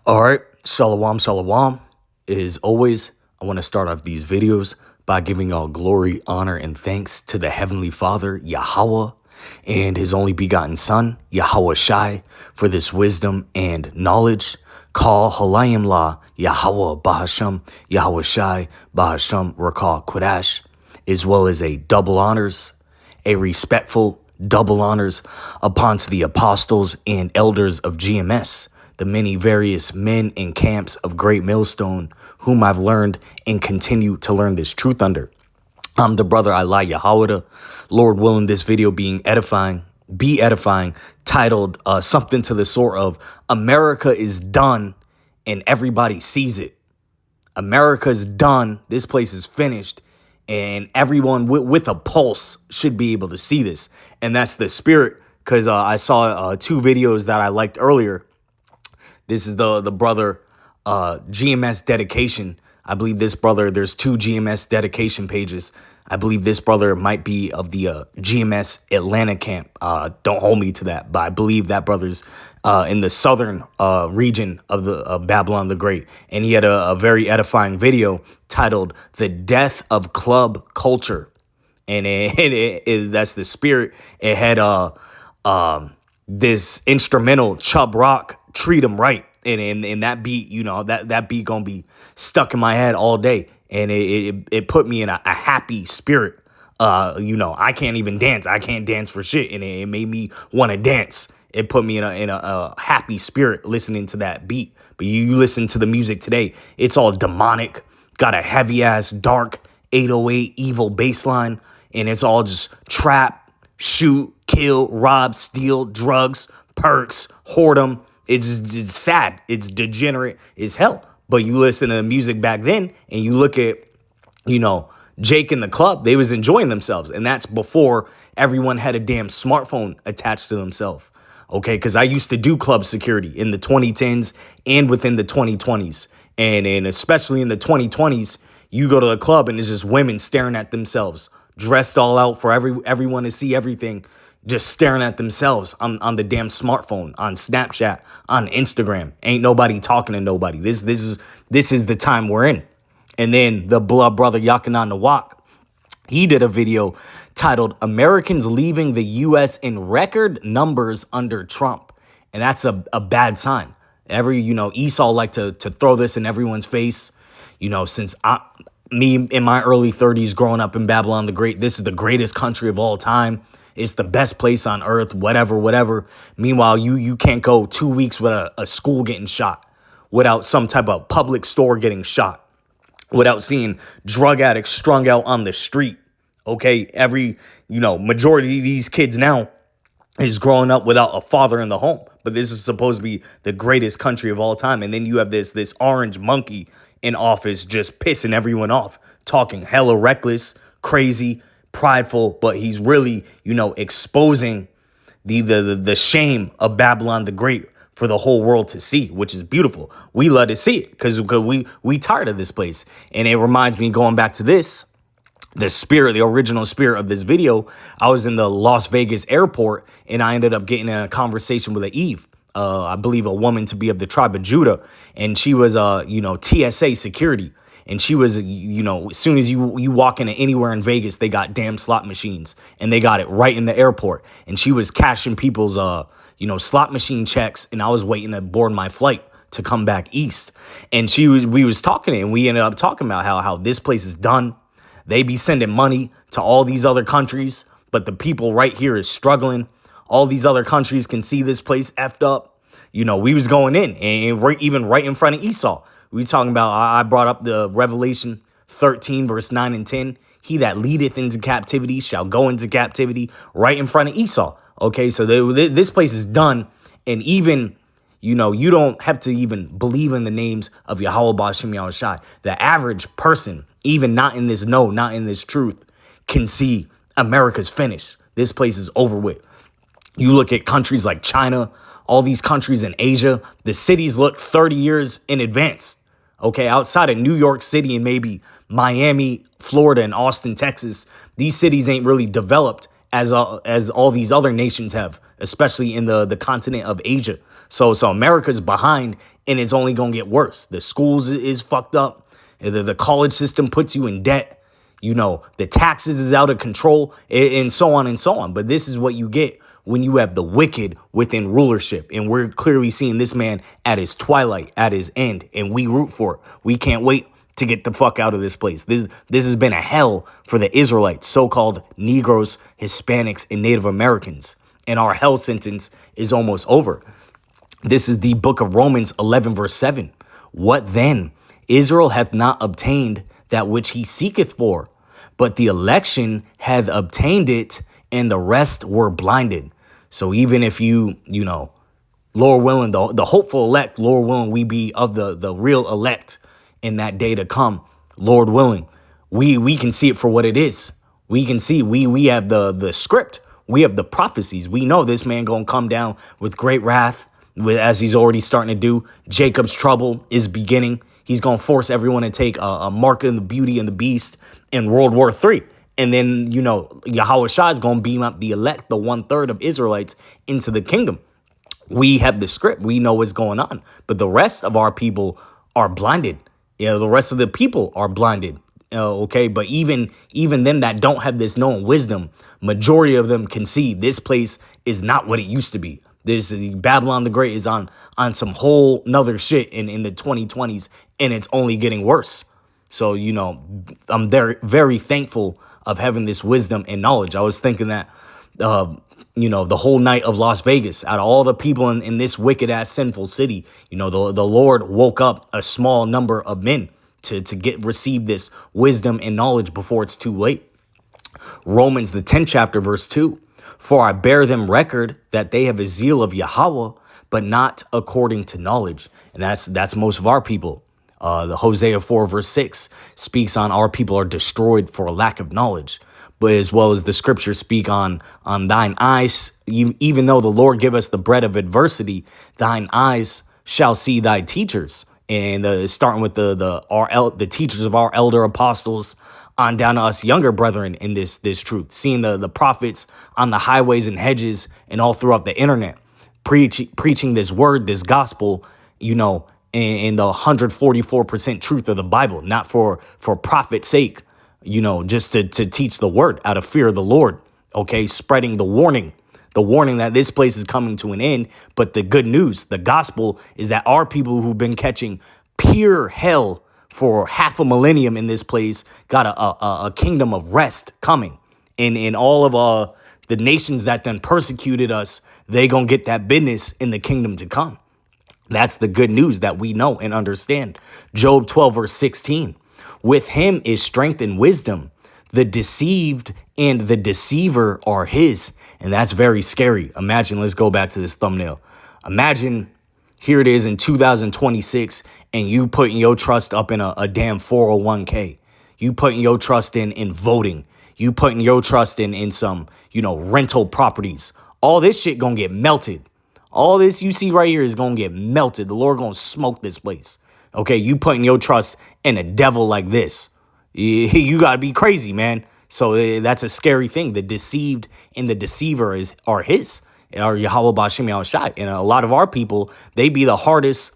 All right, shalom, shalom. As always, I want to start off these videos by giving all glory, honor, and thanks to the Heavenly Father, Yahweh, and His only begotten Son, Yahweh Shai, for this wisdom and knowledge. Call Halayim La, Yahweh Bahasham, Yahweh Shai, Bahasham Rakal Qudash, as well as a double honors, a respectful double honors upon to the apostles and elders of GMS, the many various men and camps of Great Millstone, whom I've learned and continue to learn this truth under. I'm the brother Allah Yahweh. Lord willing, this video be edifying, titled something to the sort of America is done and everybody sees it. America's done. This place is finished. And everyone with a pulse should be able to see this. And that's the spirit, because I saw two videos that I liked earlier. This is the brother GMS dedication. I believe this brother, there's two GMS dedication pages. I believe this brother might be of the GMS Atlanta camp. Don't hold me to that, but I believe that brother's in the southern region of the Babylon the Great. And he had a very edifying video titled "The Death of Club Culture." And that's the spirit. It had this instrumental, Chubb Rock, Treat 'Em Right. And that beat, that beat gonna be stuck in my head all day. And it put me in a happy spirit. I can't even dance. I can't dance for shit. And it made me want to dance. It put me in a happy spirit listening to that beat. But you listen to the music today, it's all demonic, got a heavy ass, dark 808 evil bass line. And it's all just trap, shoot, kill, rob, steal, drugs, perks, whoredom. It's sad. It's degenerate as hell. But you listen to the music back then and you look at, Jake and the club, they was enjoying themselves. And that's before everyone had a damn smartphone attached to themselves. Okay, because I used to do club security in the 2010s and within the 2020s. And especially in the 2020s, you go to the club and it's just women staring at themselves, dressed all out for everyone to see everything, just staring at themselves on the damn smartphone, on Snapchat, on Instagram. Ain't nobody talking to nobody. This is the time we're in. And then the blood brother Yakanan Nawak, he did a video titled "Americans Leaving the U.S. in Record Numbers Under Trump." And that's a bad sign. Esau like to throw this in everyone's face. Since me in my early 30s growing up in Babylon the Great, this is the greatest country of all time. It's the best place on earth, whatever. Meanwhile, you can't go 2 weeks without a school getting shot, without some type of public store getting shot, without seeing drug addicts strung out on the street. Okay, majority of these kids now is growing up without a father in the home. But this is supposed to be the greatest country of all time. And then you have this orange monkey in office just pissing everyone off, talking hella reckless, crazy, prideful, but he's really, exposing the shame of Babylon the Great for the whole world to see, which is beautiful. We love to see it because we tired of this place. And it reminds me, going back to this, the original spirit of this video, I was in the Las Vegas airport and I ended up getting in a conversation with a Eve. I believe a woman to be of the tribe of Judah. And she was, TSA security. And she was, as soon as you walk into anywhere in Vegas, they got damn slot machines and they got it right in the airport. And she was cashing people's, slot machine checks. And I was waiting to board my flight to come back east. And we was talking and we ended up talking about how this place is done. They be sending money to all these other countries, but the people right here is struggling. All these other countries can see this place effed up. We was going in and even right in front of Esau. We talking about, I brought up the Revelation 13, verse 9 and 10. He that leadeth into captivity shall go into captivity, right in front of Esau. Okay, so this place is done. And even, you don't have to even believe in the names of Yahweh Ba'ashem Yahweh Shai. The average person, even not in this not in this truth, can see America's finished. This place is over with. You look at countries like China, all these countries in Asia, the cities look 30 years in advance. Okay, outside of New York City and maybe Miami, Florida, and Austin, Texas, these cities ain't really developed as all these other nations have, especially in the continent of Asia. So America's behind, and it's only gonna get worse. The schools is fucked up. The college system puts you in debt. The taxes is out of control, and so on and so on. But this is what you get when you have the wicked within rulership. And we're clearly seeing this man at his twilight, at his end, and we root for it. We can't wait to get the fuck out of this place. This has been a hell for the Israelites, so-called Negroes, Hispanics, and Native Americans. And our hell sentence is almost over. This is the book of Romans 11, verse 7. What then? Israel hath not obtained that which he seeketh for, but the election hath obtained it, and the rest were blinded. So even if Lord willing, the hopeful elect, Lord willing, we be of the real elect in that day to come, Lord willing, we can see it for what it is. We can see, we have the script. We have the prophecies. We know this man gonna come down with great wrath, as he's already starting to do. Jacob's trouble is beginning. He's going to force everyone to take a mark of the Beauty and the Beast in World War III. And then, Yahweh Shah is going to beam up the elect, the 1/3 of Israelites, into the kingdom. We have the script. We know what's going on. But the rest of our people are blinded. The rest of the people are blinded. Okay, but even them that don't have this known wisdom, majority of them can see this place is not what it used to be. This Babylon the Great is on some whole nother shit in the 2020s, and it's only getting worse. So, I'm very, very thankful of having this wisdom and knowledge. I was thinking that, the whole night of Las Vegas, out of all the people in this wicked ass sinful city, the Lord woke up a small number of men to receive this wisdom and knowledge before it's too late. Romans, the 10th chapter, verse 2. For I bear them record that they have a zeal of Yahweh, but not according to knowledge. And that's most of our people. The Hosea 4 verse 6 speaks on our people are destroyed for a lack of knowledge. But as well as the scriptures speak on thine eyes, even though the Lord give us the bread of adversity, thine eyes shall see thy teachers. And starting with the teachers of our elder apostles on down to us younger brethren in this truth, seeing the prophets on the highways and hedges and all throughout the internet, preaching this word, this gospel, in the 144% truth of the Bible, not for profit's sake, just to teach the word out of fear of the Lord. Okay, spreading the warning that this place is coming to an end. But the good news, the gospel, is that our people who've been catching pure hell for half a millennium in this place got a kingdom of rest coming. In all of the nations that then persecuted us, they gonna get that business in the kingdom to come. That's the good news that we know and understand. Job 12 verse 16. With him is strength and wisdom. The deceived and the deceiver are his. And that's very scary. Imagine, let's go back to this thumbnail. Imagine here it is in 2026 and you putting your trust up in a damn 401k. You putting your trust in voting. You putting your trust in some, rental properties. All this shit gonna get melted. All this you see right here is gonna get melted. The Lord gonna smoke this place. Okay, you putting your trust in a devil like this. You gotta be crazy, man. So that's a scary thing. The deceived and the deceiver are his. Or Yahweh Bashim Yahushai. And a lot of our people, they be the hardest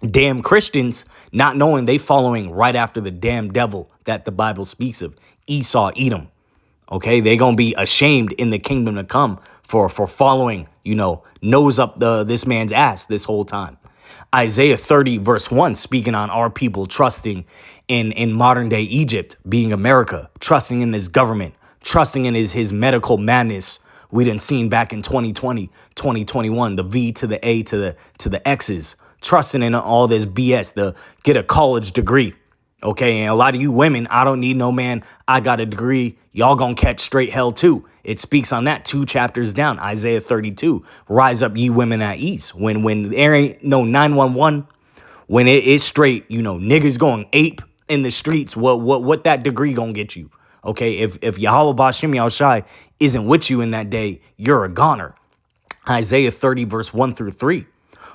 damn Christians, not knowing they following right after the damn devil that the Bible speaks of, Esau, Edom. Okay, they gonna be ashamed in the kingdom to come for following, nose up this man's ass this whole time. Isaiah 30 verse 1 speaking on our people trusting in modern day Egypt being America, trusting in this government, trusting in his medical madness we done seen back in 2020, 2021, the V to the A to the X's, trusting in all this BS, the get a college degree. Okay, and a lot of you women, I don't need no man, I got a degree, y'all gonna catch straight hell too. It speaks on that 2 chapters down, Isaiah 32, rise up ye women at ease. When there ain't no 911, when it is straight, niggas going ape in the streets, what that degree gonna get you? Okay, if Yahweh Bashim Yahushai isn't with you in that day, you're a goner. Isaiah 30 verse 1 through 3.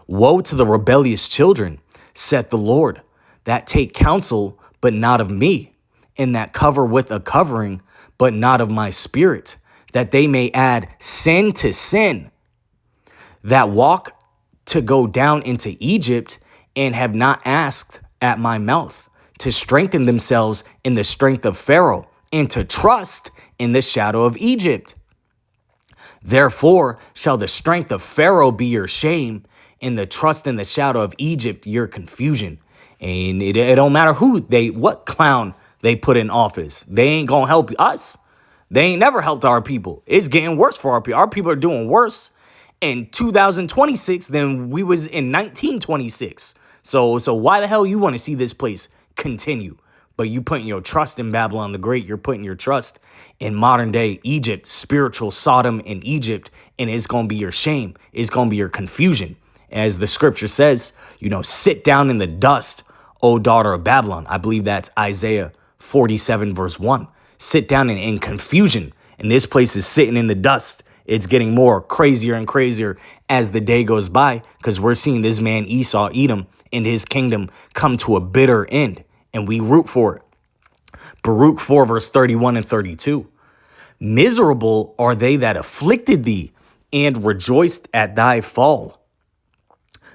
Woe to the rebellious children, saith the Lord, that take counsel, but not of me, and that cover with a covering, but not of my spirit, that they may add sin to sin, that walk to go down into Egypt and have not asked at my mouth, to strengthen themselves in the strength of Pharaoh and to trust in the shadow of Egypt. Therefore shall the strength of Pharaoh be your shame, and the trust in the shadow of Egypt your confusion. And it don't matter what clown they put in office. They ain't gonna help us. They ain't never helped our people. It's getting worse for our people. Our people are doing worse in 2026 than we was in 1926. So why the hell you want to see this place continue? But you putting your trust in Babylon the Great. You're putting your trust in modern day Egypt, spiritual Sodom in Egypt, and it's going to be your shame. It's going to be your confusion. As the scripture says, sit down in the dust, O daughter of Babylon. I believe that's Isaiah 47 verse 1. Sit down in confusion. And this place is sitting in the dust. It's getting more crazier and crazier as the day goes by, because we're seeing this man Esau, Edom, and his kingdom come to a bitter end. And we root for it. Baruch 4 verse 31 and 32. Miserable are they that afflicted thee and rejoiced at thy fall.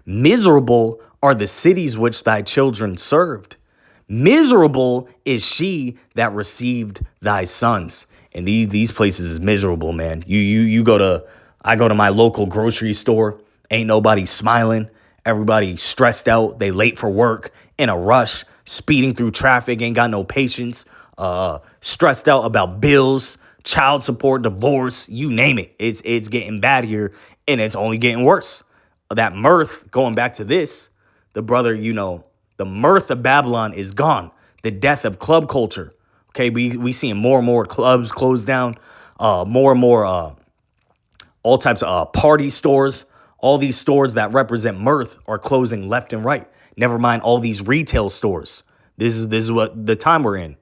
Miserable are the cities which thy children served. Miserable is she that received thy sons. And these places is miserable, man. I go to my local grocery store. Ain't nobody smiling. Everybody stressed out. They late for work, in a rush, speeding through traffic, ain't got no patience, stressed out about bills, child support, divorce, you name it. It's getting bad here, and it's only getting worse. That mirth, going back to this, the brother, the mirth of Babylon is gone. The death of club culture. Okay, we seeing more and more clubs close down, more and more all types of party stores. All these stores that represent mirth are closing left and right. Never mind all these retail stores. This is what the time we're in.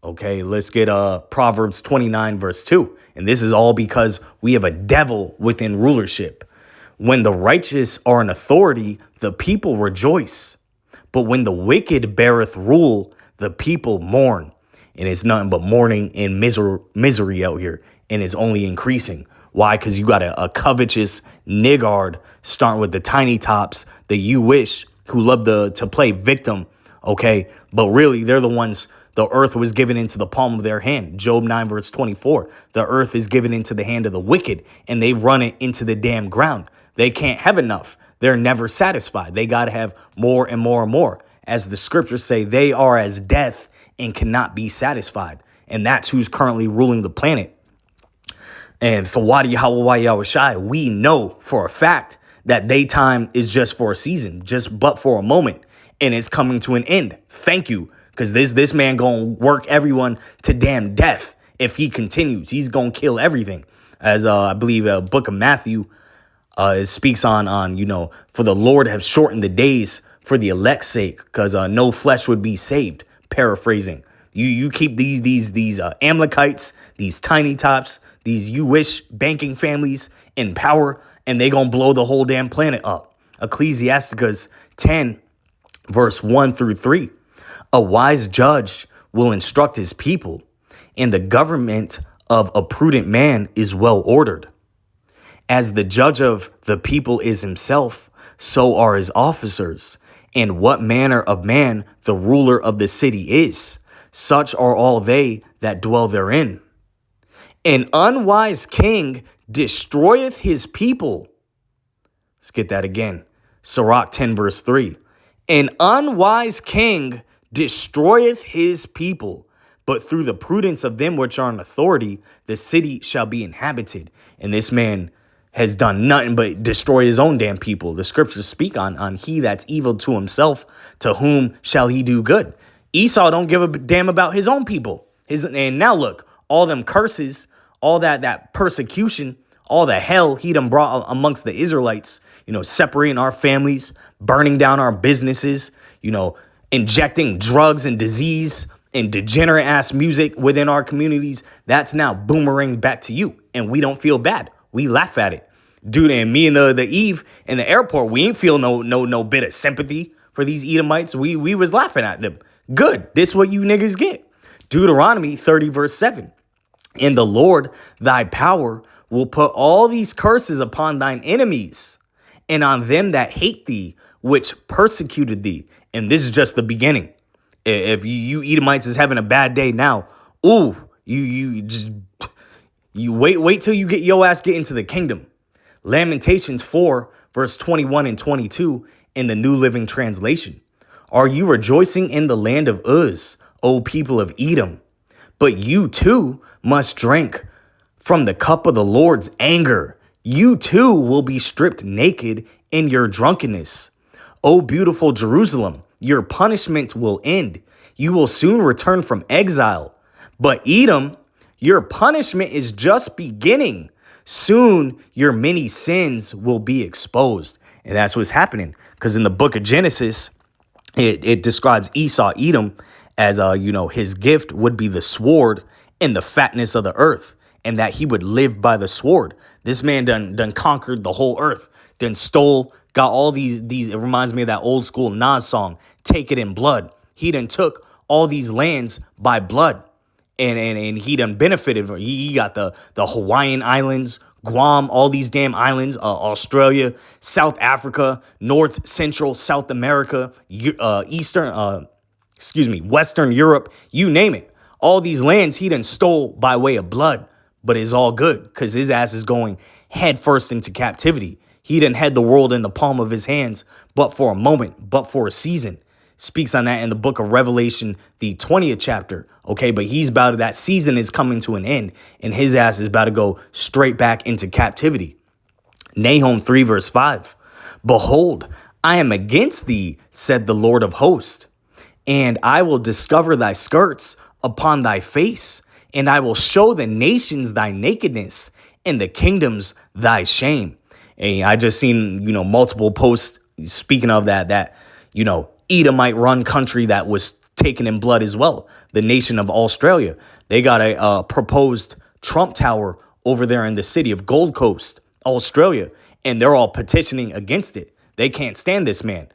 Okay, let's get Proverbs 29 verse 2. And this is all because we have a devil within rulership. When the righteous are in authority, the people rejoice. But when the wicked beareth rule, the people mourn. And it's nothing but mourning and misery out here. And it's only increasing. Why? Because you got a covetous niggard starting with the tiny tops, the you wish, who love to play victim. Okay, but really they're the ones. The earth was given into the palm of their hand. Job 9 verse 24. The earth is given into the hand of the wicked, and they run it into the damn ground. They can't have enough. They're never satisfied. They got to have more and more and more. As the scriptures say, they are as death and cannot be satisfied. And that's who's currently ruling the planet. And Thawadi Hawawai Yawashai, we know for a fact that daytime is just for a season, but for a moment, and it's coming to an end. Thank you, because this man gonna work everyone to damn death if he continues. He's gonna kill everything, as I believe book of Matthew speaks on for the Lord have shortened the days for the elect's sake, because no flesh would be saved. Paraphrasing. You keep these Amalekites, these tiny tops, these you wish banking families in power, and they gonna blow the whole damn planet up. Ecclesiasticus 10 verse 1 through 3. A wise judge will instruct his people, and the government of a prudent man is well ordered. As the judge of the people is himself, so are his officers. And what manner of man the ruler of the city is, such are all they that dwell therein. An unwise king destroyeth his people. Let's get that again. Sirach 10 verse 3. An unwise king destroyeth his people, but through the prudence of them which are in authority, the city shall be inhabited. And this man has done nothing but destroy his own damn people. The scriptures speak on he that's evil to himself, to whom shall he do good? Esau don't give a damn about his own people. And now look, all them curses, all that persecution, all the hell he done brought amongst the Israelites, separating our families, burning down our businesses, injecting drugs and disease and degenerate ass music within our communities. That's now boomerang back to you. And we don't feel bad. We laugh at it. Dude, and me and the Eve in the airport, we ain't feel no bit of sympathy for these Edomites. We was laughing at them. Good. This what you niggas get. Deuteronomy 30 verse 7. And the Lord thy power will put all these curses upon thine enemies and on them that hate thee, which persecuted thee. And this is just the beginning. If you Edomites is having a bad day now, ooh, you wait till you get your ass get into the kingdom. Lamentations 4, verse 21 and 22 in the New Living Translation. Are you rejoicing in the land of Uz, O people of Edom? But you too must drink from the cup of the Lord's anger. You too will be stripped naked in your drunkenness. O beautiful Jerusalem, your punishment will end. You will soon return from exile. But Edom, your punishment is just beginning. Soon your many sins will be exposed. And that's what's happening. Because in the book of Genesis, it describes Esau, Edom, as his gift would be the sword and the fatness of the earth, and that he would live by the sword. This man done conquered the whole earth, done stole, got all these. It reminds me of that old school Nas song, "Take It in Blood." He done took all these lands by blood, and he done benefited. He got the Hawaiian Islands, Guam, all these damn islands, Australia, South Africa, North, Central, South America, Western Europe, you name it. All these lands he done stole by way of blood, but it's all good because his ass is going headfirst into captivity. He done had the world in the palm of his hands, but for a moment, but for a season. Speaks on that in the book of Revelation, the 20th chapter. Okay, but that season is coming to an end, and his ass is about to go straight back into captivity. Nahum 3, verse 5. Behold, I am against thee, said the Lord of hosts, and I will discover thy skirts upon thy face, and I will show the nations thy nakedness, and the kingdoms thy shame. And I just seen, multiple posts speaking of that, Edomite run country that was taken in blood as well. The nation of Australia. They got a proposed Trump Tower over there in the city of Gold Coast, Australia, and they're all petitioning against it. They can't stand this man.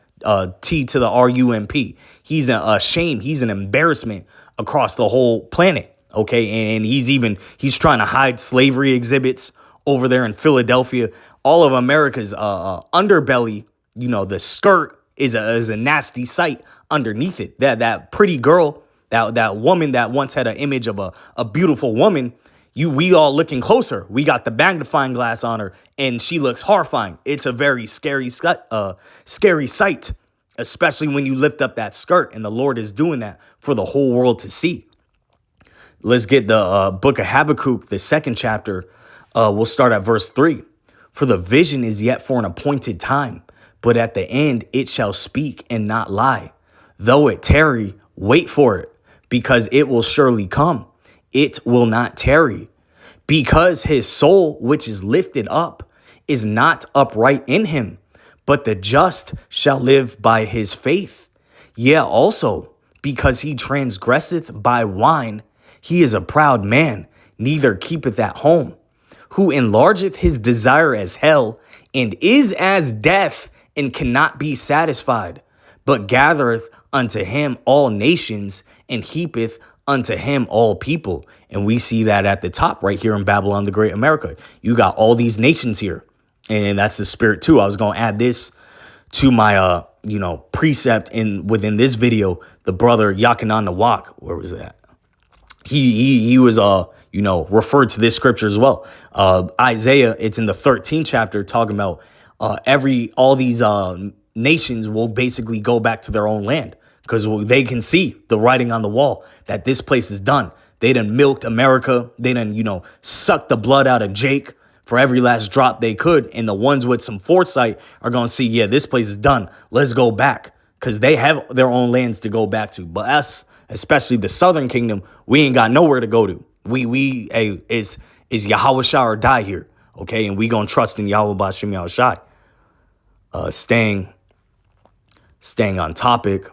T to the RUMP. He's a shame. He's an embarrassment across the whole planet. Okay. And he's trying to hide slavery exhibits over there in Philadelphia. All of America's underbelly, the skirt is a nasty sight underneath it. That pretty girl, that woman that once had an image of a beautiful woman, we all looking closer. We got the magnifying glass on her, and she looks horrifying. It's a very scary sight, especially when you lift up that skirt, and the Lord is doing that for the whole world to see. Let's get the book of Habakkuk, the 2nd chapter. We'll start at verse 3. For the vision is yet for an appointed time, but at the end it shall speak and not lie. Though it tarry, wait for it, because it will surely come. It will not tarry, because his soul, which is lifted up, is not upright in him, but the just shall live by his faith. Yea, also, because he transgresseth by wine, he is a proud man, neither keepeth at home, who enlargeth his desire as hell, and is as death, and cannot be satisfied, but gathereth unto him all nations, and heapeth unto him all people. And we see that at the top right here in Babylon the Great America. You got all these nations here, and that's the spirit too. I was going to add this to my precept within this video. The brother Yakinan Nawak, where was that? He was referred to this scripture as well. Isaiah, it's in the 13th chapter, talking about all these nations will basically go back to their own land, because they can see the writing on the wall that this place is done. They done milked America. They done, sucked the blood out of Jake for every last drop they could. And the ones with some foresight are going to see, yeah, this place is done. Let's go back, because they have their own lands to go back to. But us, especially the Southern Kingdom, we ain't got nowhere to go to. Is Yahweh Shah or die here. Okay. And we going to trust in Yahweh Bashim Yahweh Shai. Staying on topic.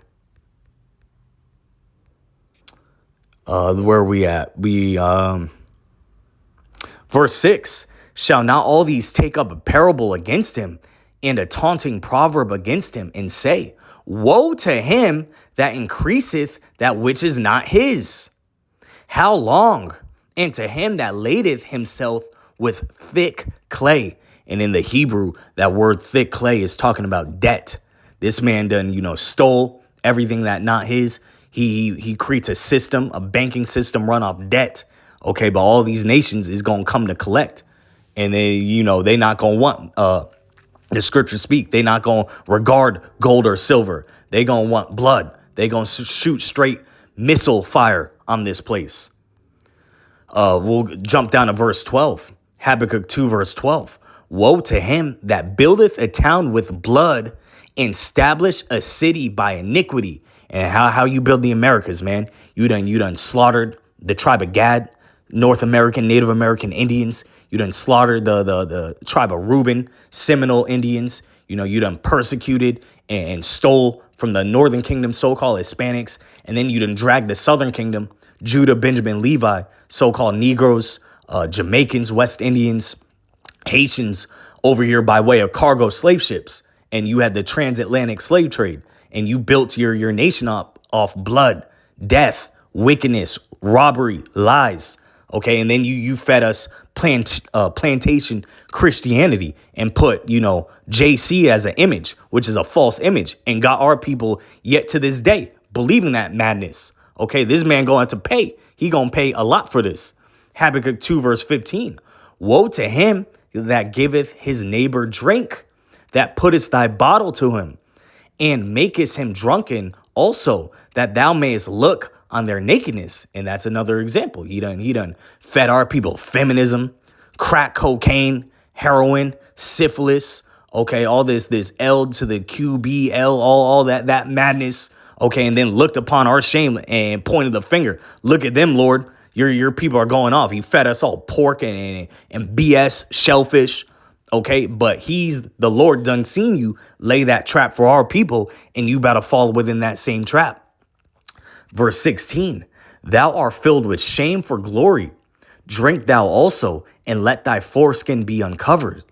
Where are we at? Verse 6, shall not all these take up a parable against him, and a taunting proverb against him, and say, woe to him that increaseth that which is not his? How long? and to him that ladeth himself with thick clay. And in the Hebrew, that word thick clay is talking about debt. This man done, stole everything that not his. He creates a system, a banking system run off debt. Okay, but all these nations is gonna come to collect. And they not gonna want the scriptures speak. They not gonna regard gold or silver. They gonna want blood. They gonna shoot straight missile fire on this place. We'll jump down to verse 12. Habakkuk 2 verse 12. Woe to him that buildeth a town with blood and establish a city by iniquity. And how you build the Americas, man. You done slaughtered the tribe of Gad, North American, Native American Indians. You done slaughtered the tribe of Reuben, Seminole Indians. You done persecuted and stole from the Northern Kingdom, so-called Hispanics. And then you done dragged the Southern Kingdom, Judah, Benjamin, Levi, so-called Negroes, Jamaicans, West Indians, Haitians over here by way of cargo slave ships. And you had the transatlantic slave trade. And you built your nation up off blood, death, wickedness, robbery, lies. Okay, and then you fed us plantation Christianity and put, JC as an image, which is a false image, and got our people yet to this day believing that madness. Okay, this man going to pay. He going to pay a lot for this. Habakkuk 2 verse 15. Woe to him that giveth his neighbor drink, that puttest thy bottle to him, and makest him drunken also, that thou mayest look on their nakedness. And that's another example. He done fed our people feminism, crack cocaine, heroin, syphilis. Okay, all this L to the QBL, all that madness. Okay, and then looked upon our shame and pointed the finger. Look at them, Lord. Your people are going off. He fed us all pork and BS, shellfish. Okay, but the Lord done seen you lay that trap for our people, and you about to fall within that same trap. Verse 16, thou art filled with shame for glory. Drink thou also, and let thy foreskin be uncovered.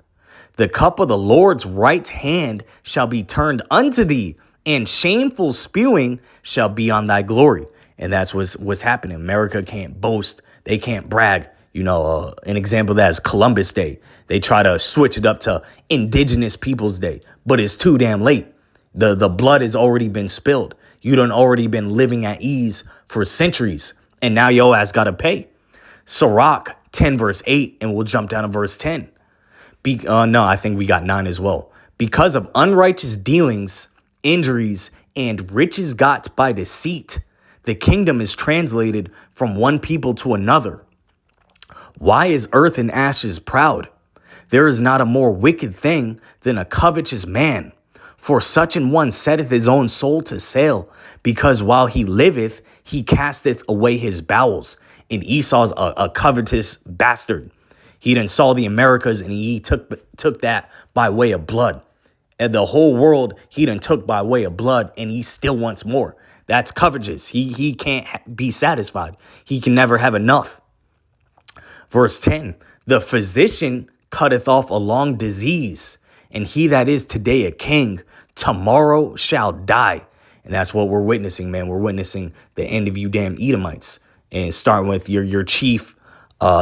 The cup of the Lord's right hand shall be turned unto thee, and shameful spewing shall be on thy glory. And that's what's happening. America can't boast. They can't brag. An example of that is Columbus Day. They try to switch it up to Indigenous Peoples Day, but it's too damn late. The blood has already been spilled. You done already been living at ease for centuries, and now your ass got to pay. Sirach 10 verse 8, and we'll jump down to verse 10. No, I think we got 9 as well. Because of unrighteous dealings, injuries, and riches got by deceit, the kingdom is translated from one people to another. Why is earth and ashes proud? There is not a more wicked thing than a covetous man. For such an one setteth his own soul to sale, because while he liveth, he casteth away his bowels. And Esau's a covetous bastard. He done saw the Americas, and he took that by way of blood. And the whole world he done took by way of blood, and he still wants more. That's covetous. He can't be satisfied. He can never have enough. Verse 10, the physician cutteth off a long disease, and he that is today a king, tomorrow shall die. And that's what we're witnessing, man. We're witnessing the end of you damn Edomites. And starting with your chief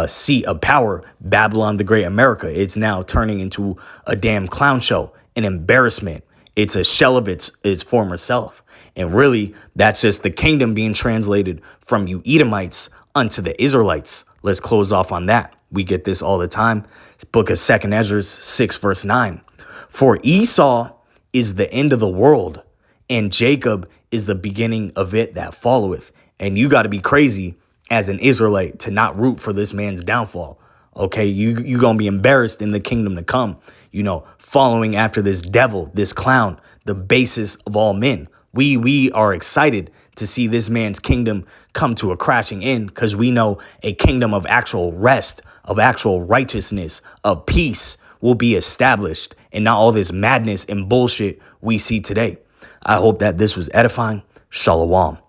seat of power, Babylon the Great America. It's now turning into a damn clown show, an embarrassment. It's a shell of its former self. And really, that's just the kingdom being translated from you Edomites unto the Israelites. Let's close off on that. We get this all the time. It's book of 2nd Ezra 6 verse 9. For Esau is the end of the world, and Jacob is the beginning of it that followeth. And you got to be crazy as an Israelite to not root for this man's downfall. Okay, you going to be embarrassed in the kingdom to come, following after this devil, this clown, the basis of all men. We are excited to see this man's kingdom come to a crashing end, because we know a kingdom of actual rest, of actual righteousness, of peace will be established, and not all this madness and bullshit we see today. I hope that this was edifying. Shalom.